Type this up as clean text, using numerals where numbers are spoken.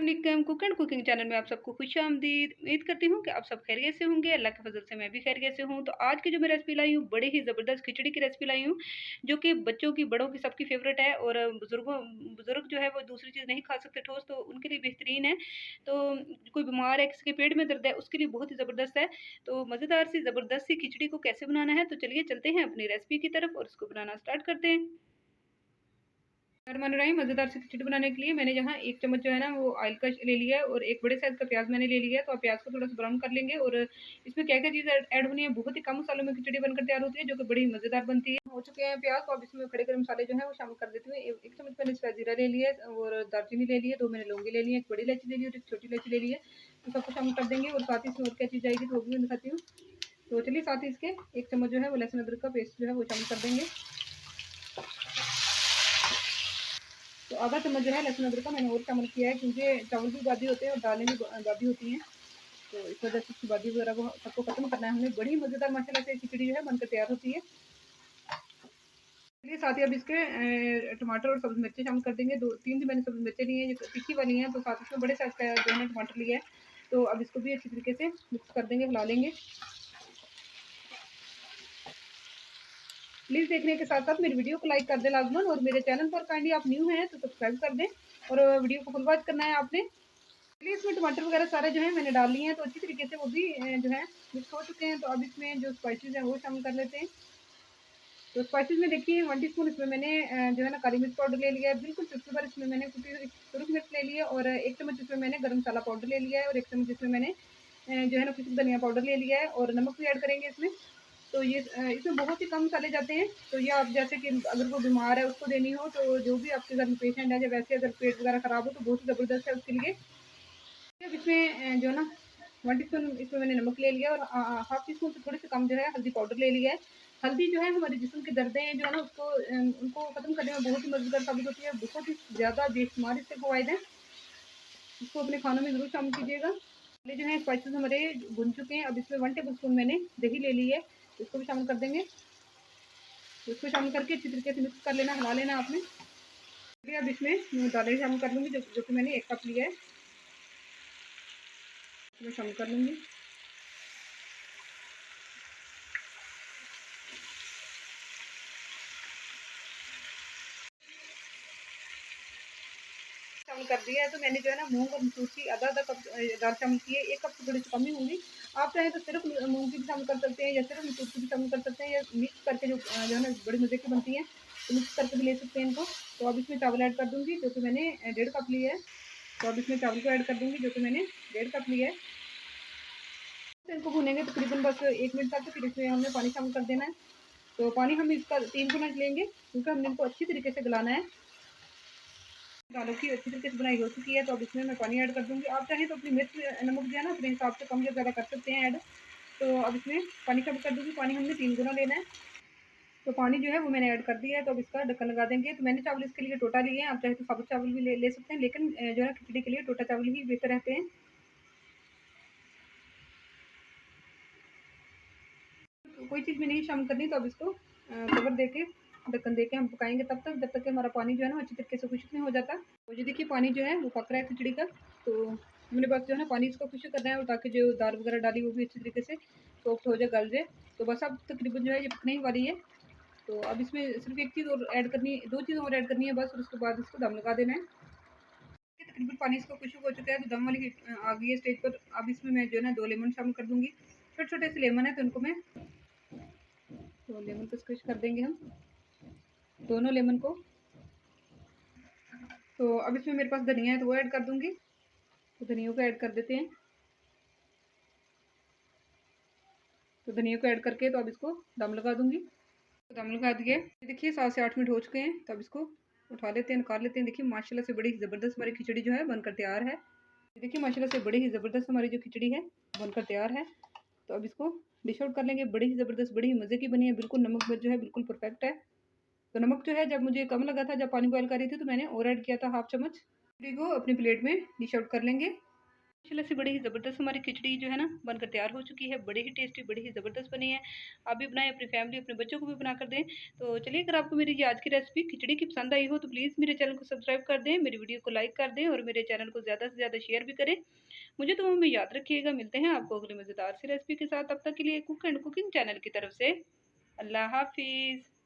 अस्सलाम cook and cooking channel में आप सबको खुशामदीद। उम्मीद करती हूँ कि आप सब खैरियत से होंगे। अल्लाह के फजल से मैं भी खैरियत से हूँ। तो आज की जो मैं रेसिपी लाई हूँ, बड़े ही ज़बरदस्त खिचड़ी की रेसिपी लाई हूँ, जो कि बच्चों की, बड़ों की, सबकी फेवरेट है। और बुजुर्ग जो है वो दूसरी चीज़ नहीं खा सकते ठोस, तो उनके लिए बेहतरीन है। तो कोई बीमार है, किसी के पेट में दर्द है, उसके लिए बहुत ही ज़बरदस्त है। तो मज़ेदार सी ज़बरदस्त सी खिचड़ी को कैसे बनाना है, तो चलिए चलते हैं अपनी रेसिपी की तरफ और इसको बनाना स्टार्ट करते हैं। रही मज़ेदार सी खिचड़ी बनाने के लिए मैंने यहाँ 1 चम्मच जो है ना वो ऑयल का ले लिया है और एक बड़े साइज़ का प्याज मैंने ले लिया है। तो आप प्याज को थोड़ा सा ब्राउन कर लेंगे और इसमें क्या-क्या चीज़ ऐड होनी है, बहुत ही कम मसालों में खिचड़ी बनकर तैयार होती है, जो कि बड़ी मज़ेदार बनती है। हो चुके हैं प्याज, तो अब इसमें खड़े गरम मसाले जो है वो शामिल कर देती हूँ। 1 चम्मच मैंने इसका जीरा ले लिया है और दालचीनी ले ली है, 2 मैंने लौंगी ले ली है, 1 बड़ी इलायची ले ली है और 1 छोटी इलायची ले ली है। तो सबको शामिल कर देंगे और साथ ही इसमें और क्या चीज़ जाएगी तो वो भी मैं दिखाती हूँ। तो चलिए साथ ही इसके 1 चम्मच जो है वो लहसुन अदरक का पेस्ट जो है वो शामिल कर देंगे। तो आधा चम्मच जो है लहसुन अदरक का मैंने और शामिल किया है, क्योंकि चावल भी बादी होते हैं और दालें भी बादी होती हैं। तो इस वजह से इसकी बादी वगैरह को सबको खत्म करना है हमें। बड़ी मज़ेदार माशाल्लाह से खिचड़ी जो है बनकर तैयार होती है। चलिए साथ ही अब इसके टमाटर और सब्ज़ मिर्चें शामिल कर देंगे। 2-3 मैंने सब्ज़ मिर्चें ली हैं, ये तीखी वाली हैं। तो साथ इसमें बड़े साइज़ का जो है टमाटर लिया है। तो अब इसको भी अच्छी तरीके से मिक्स कर देंगे, हिला लेंगे। प्लीज़ देखने के साथ साथ मेरी वीडियो को लाइक कर दें लाजमन, और मेरे चैनल पर काइंडली आप न्यू हैं तो सब्सक्राइब कर दें और वीडियो को फुल वॉच करना है आपने। चलिए इसमें टमाटर वगैरह सारे जो है मैंने डाल लिए हैं, तो अच्छी तरीके से वो भी जो है मिक्स हो चुके हैं। तो अब इसमें जो स्पाइसेस हैं वो शामिल कर लेते हैं। तो स्पाइसेस में देखिए 1 टीस्पून इसमें मैंने जो है ना काली मिर्च पाउडर ले लिया है, बिल्कुल चुटकी भर इसमें मैंने कुटी हुई तुरक मिर्च ले ली है और 1 चम्मच इसमें मैंने गरम मसाला पाउडर ले लिया है और 1 चम्मच इसमें मैंने जो है ना कुछ धनिया पाउडर ले लिया है और नमक भी ऐड करेंगे इसमें। तो ये इसमें बहुत ही कम मसाले जाते हैं। तो ये आप जैसे कि अगर वो बीमार है उसको देनी हो, तो जो भी आपके घर में पेशेंट है या वैसे अगर पेट वगैरह खराब हो, तो बहुत ही ज़बरदस्त है उसके लिए। अब इसमें जो ना 1 टीस्पून इसमें मैंने नमक ले लिया और हाफ टी स्पून से थोड़ी सी कम जो है हल्दी पाउडर ले लिया है। हल्दी जो है हमारे जिस्म के दर्दें हैं जो है ना उसको उनको ख़त्म करने में बहुत ही मददगार साबित होती है। बहुत ही ज़्यादा बेशुमार इससे फ़वाइद हैं। इसको अपने खानों में ज़रूर शामिल कीजिएगा। ये जो है स्पाइसेस हमारे भुन चुके हैं। अब इसमें 1 टेबल स्पून मैंने दही ले ली है, इसको भी शामिल कर देंगे। तो इसको शामिल करके अच्छी तरीके से मिक्स कर लेना, हिला लेना आपने। फिर अब इसमें दालें शामिल कर लूँगी, जो कि मैंने 1 कप लिया है, इसमें शामिल कर लूँगी। शामिल कर दिया है। तो मैंने जो है ना मूँग और मसूर की आधा-आधा कप दाल शामिल की है। 1 कप से थोड़ी सी कम ही होंगी। आप चाहें तो सिर्फ़ मूँग की भी शामिल कर सकते हैं या सिर्फ़ मसूर की भी शामिल कर सकते हैं, या मिक्स करके जो है ना बड़ी मज़े की बनती हैं, तो मिक्स करके भी ले सकते हैं इनको। तो अब इसमें चावल ऐड कर दूँगी, जो कि मैंने 1.5 कप लिया है। तो अब इसमें चावल को ऐड कर दूँगी, जो कि मैंने 1.5 कप लिया है। तो इनको भूनेंगे तकरीबन बस 1 मिनट तक, फिर इसमें हमने पानी शामिल कर देना है। तो पानी हम इसका 3 गुना लेंगे, क्योंकि हमने इनको अच्छी तरीके से गलाना है। दालों की अच्छी तरीके से बनाई हो चुकी है, तो अब इसमें मैं पानी ऐड कर दूँगी। आप चाहें तो अपनी मिर्च नमक जो है ना अपने हिसाब से कम या ज़्यादा कर सकते हैं ऐड। तो अब इसमें पानी शामिल कर दूँगी। पानी हमने 3 गुना लेना है। तो पानी जो है वो मैंने ऐड कर दिया है। तो अब इसका ढक्कन लगा देंगे। तो मैंने चावल इसके लिए टोटा लिए हैं, आप चाहे तो साबुत चावल भी ले सकते हैं, लेकिन जो है खिचड़ी के लिए टोटा चावल ही बेहतर रहते हैं। तो कोई चीज़ भी नहीं शामिल करनी, तो अब इसको कवर देके, ढक्कन देके हम पकाएँगे तब तक, जब तक कि हमारा पानी जो है ना अच्छी तरीके से खुश्क नहीं हो जाता। तो ये देखिए पानी जो है वो पक रहा है खिचड़ी का। तो हमने बस जो है ना पानी इसको खुश्क करना है, और ताकि जो दाल वगैरह डाली वो भी अच्छी तरीके से सॉफ्ट हो जाए, गल जाए। तो बस अब तकरीबन जो है ये पकने ही वाली है। तो अब इसमें सिर्फ़ 1 चीज़ और ऐड करनी है, 2 चीज़ें और ऐड करनी है बस, और उसके बाद इसको दम लगा देना है। तकरीबन पानी इसका खुश्क हो चुका है, तो दम वाली आ गई है स्टेज पर। अब इसमें मैं जो है ना 2 लेमन शामिल कर दूँगी। छोटे-छोटे से लेमन है, तो इनको मैं तो लेमन को स्क्विश कर देंगे हम, दोनों लेमन को। तो अब इसमें मेरे पास धनिया है, तो वो ऐड कर दूँगी। तो धनिया को ऐड कर देते हैं। तो धनिया को ऐड करके तो अब इसको दम लगा दूँगी। तो दम लगा दिया। ये देखिए 7 से 8 मिनट हो चुके हैं। तो अब इसको उठा लेते हैं, निकाल लेते हैं। देखिए माशाल्लाह से बड़ी ज़बरदस्त हमारी खिचड़ी जो है बनकर तैयार है। ये देखिए माशाल्लाह से बड़ी ही ज़बरदस्त हमारी जो खिचड़ी है बनकर तैयार है। तो अब इसको डिश आउट कर लेंगे। बड़ी ही ज़बरदस्त, बड़ी ही मज़े की बनी है। बिल्कुल नमक मिर्च जो है बिल्कुल परफेक्ट है। तो नमक जो है जब मुझे कम लगा था, जब पानी बॉयल कर रही थी, तो मैंने और ऐड किया था हाफ चम्मच। खिचड़ी को अपनी प्लेट में डिश आउट कर लेंगे। माशाल्लाह से बड़ी ही ज़बरदस्त हमारी खिचड़ी जो है ना बनकर तैयार हो चुकी है। बड़ी ही टेस्टी, बड़ी ही ज़बरदस्त बनी है। आप भी बनाएँ, अपनी फैमिली, अपने बच्चों को भी बनाकर दें। तो चलिए, अगर आपको मेरी ये आज की रेसिपी खिचड़ी की पसंद आई हो तो प्लीज़ मेरे चैनल को सब्सक्राइब कर दें, मेरी वीडियो को लाइक कर दें और मेरे चैनल को ज़्यादा से ज़्यादा शेयर भी करें। मुझे दुआओं में याद रखिएगा। मिलते हैं आपको अगली मज़ेदार सी रेसिपी के साथ। तब तक के लिए कुक एंड कुकिंग चैनल की तरफ से अल्लाह हाफ़िज़।